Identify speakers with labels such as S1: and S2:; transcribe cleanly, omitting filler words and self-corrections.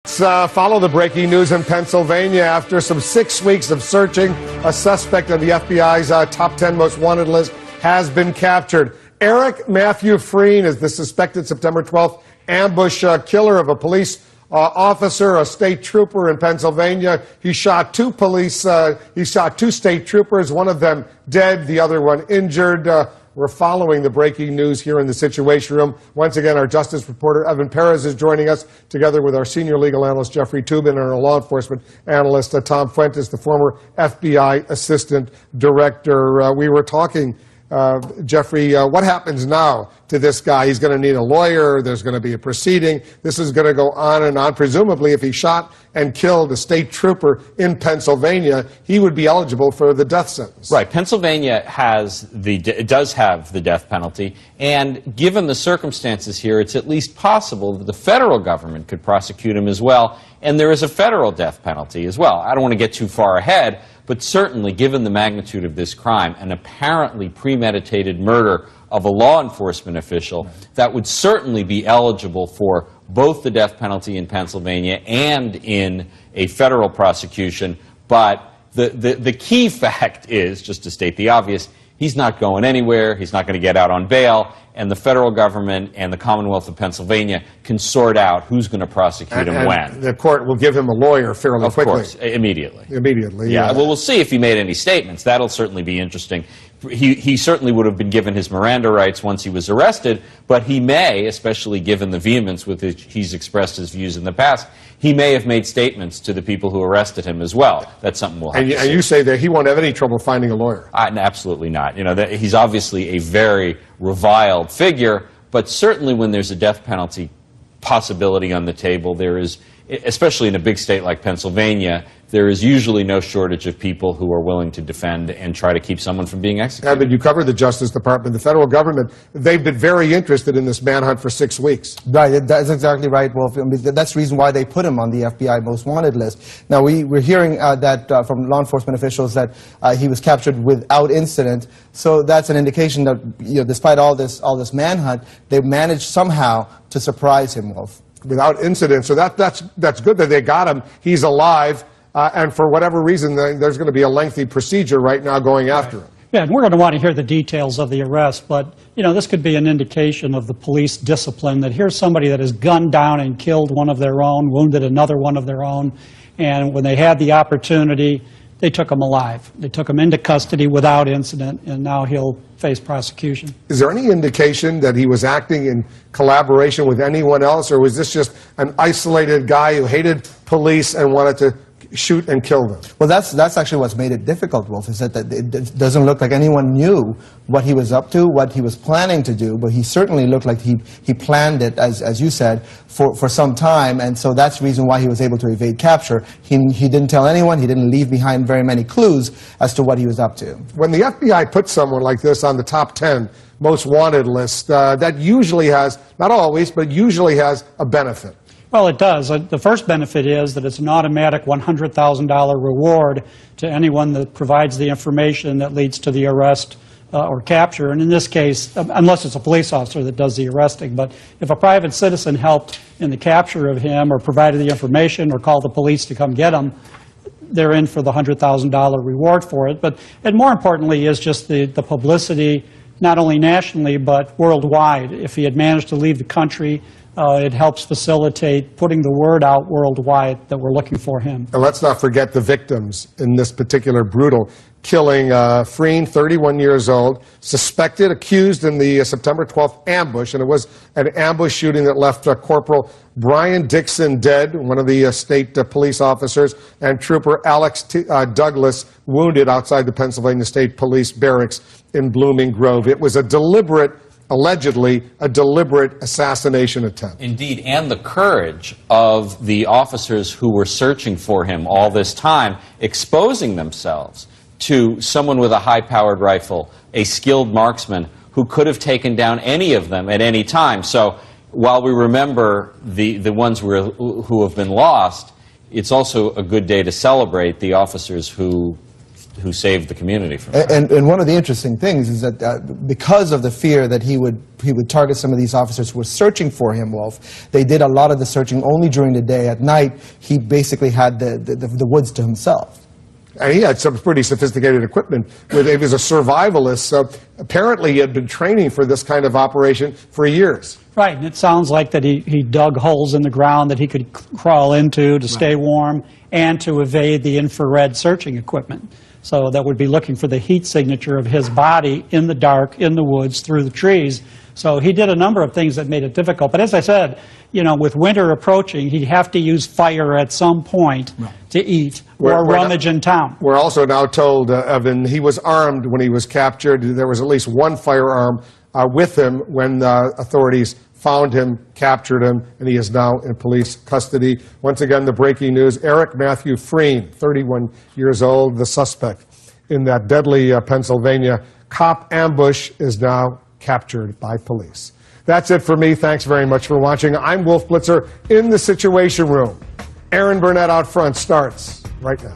S1: Follow the breaking news in Pennsylvania. After some 6 weeks of searching, a suspect on the FBI's top 10 most wanted list has been captured. Eric Matthew Frein is the suspected September 12th ambush killer of a police officer, a state trooper in Pennsylvania. He shot two state troopers, one of them dead, the other one injured. We're following the breaking news here in the Situation Room. Once again, our justice reporter, Evan Perez, is joining us, together with our senior legal analyst, Jeffrey Toobin, and our law enforcement analyst, Tom Fuentes, the former FBI assistant director. We were talking, Jeffrey, what happens now to this guy? He's going to need a lawyer. There's going to be a proceeding. This is going to go on and on. Presumably, if he shot and killed a state trooper in Pennsylvania, he would be eligible for the death sentence.
S2: Right. Pennsylvania does have the death penalty, and given the circumstances here, it's at least possible that the federal government could prosecute him as well, and there is a federal death penalty as well. I don't want to get too far ahead, but certainly, given the magnitude of this crime, an apparently premeditated murder of a law enforcement official, that would certainly be eligible for both the death penalty in Pennsylvania and in a federal prosecution. But the key fact is, just to state the obvious, he's not going anywhere, he's not going to get out on bail, and the federal government and the Commonwealth of Pennsylvania can sort out who's going to prosecute him when.
S1: The court will give him a lawyer fairly quickly. Of course,
S2: immediately.
S1: Immediately,
S2: yeah. Well, we'll see if he made any statements. That'll certainly be interesting. He certainly would have been given his Miranda rights once he was arrested, but he may, especially given the vehemence with which he's expressed his views in the past, he may have made statements to the people who arrested him as well. That's something we'll have to see.
S1: And you say that he won't have any trouble finding a lawyer?
S2: Absolutely not. You know, he's obviously a very reviled figure, but certainly when there's a death penalty possibility on the table, there is, especially in a big state like Pennsylvania, there is usually no shortage of people who are willing to defend and try to keep someone from being executed.
S1: Evan, you covered the Justice Department, the federal government. They've been very interested in this manhunt for 6 weeks.
S3: Right, that's exactly right, Wolf. I mean, that's the reason why they put him on the FBI most wanted list. Now, we're hearing that from law enforcement officials that he was captured without incident. So that's an indication that, you know, despite all this manhunt, they managed somehow to surprise him, Wolf.
S1: Without incident. So that's good that they got him. He's alive. And for whatever reason, there's going to be a lengthy procedure right now going after him.
S4: Yeah, and we're going to want to hear the details of the arrest, but, you know, this could be an indication of the police discipline, that here's somebody that has gunned down and killed one of their own, wounded another one of their own, and when they had the opportunity, they took him alive. They took him into custody without incident, and now he'll face prosecution.
S1: Is there any indication that he was acting in collaboration with anyone else, or was this just an isolated guy who hated police and wanted to shoot and kill them?
S3: Well, that's actually what's made it difficult, Wolf, is that it doesn't look like anyone knew what he was up to, what he was planning to do, but he certainly looked like he planned it, as you said, for some time, and so that's the reason why he was able to evade capture. He didn't tell anyone, he didn't leave behind very many clues as to what he was up to.
S1: When the FBI puts someone like this on the top 10 most wanted list, that usually has, not always, but usually has a benefit.
S4: Well, it does. The first benefit is that it's an automatic $100,000 reward to anyone that provides the information that leads to the arrest or capture. And in this case, unless it's a police officer that does the arresting, but if a private citizen helped in the capture of him or provided the information or called the police to come get him, they're in for the $100,000 reward for it. And more importantly is just the publicity, not only nationally but worldwide. If he had managed to leave the country, it helps facilitate putting the word out worldwide that we're looking for him.
S1: And let's not forget the victims in this particular brutal killing. Frein, 31 years old, suspected, accused in the September 12th ambush, and it was an ambush shooting that left Corporal Brian Dixon dead, one of the state police officers, and Trooper Alex Douglas wounded outside the Pennsylvania State Police barracks in Blooming Grove. It was allegedly a deliberate assassination attempt.
S2: Indeed, and the courage of the officers who were searching for him all this time, exposing themselves to someone with a high-powered rifle, a skilled marksman who could have taken down any of them at any time. So while we remember the ones who have been lost, it's also a good day to celebrate the officers who who saved the community from that.
S3: And one of the interesting things is that because of the fear that he would target some of these officers who were searching for him, Wolf, they did a lot of the searching only during the day. At night, he basically had the woods to himself.
S1: And he had some pretty sophisticated equipment. He was a survivalist, so apparently he had been training for this kind of operation for years.
S4: Right, and it sounds like that he dug holes in the ground that he could crawl into to stay warm and to evade the infrared searching equipment. So that would be looking for the heat signature of his body in the dark, in the woods, through the trees. So he did a number of things that made it difficult. But as I said, you know, with winter approaching, he'd have to use fire at some point to eat or rummage in town.
S1: We're also now told, Evan, he was armed when he was captured. There was at least one firearm with him when authorities found him, captured him, and he is now in police custody. Once again, the breaking news, Eric Matthew Frein, 31 years old, the suspect in that deadly Pennsylvania cop ambush, is now captured by police. That's it for me. Thanks very much for watching. I'm Wolf Blitzer in the Situation Room. Aaron Burnett out front starts right now.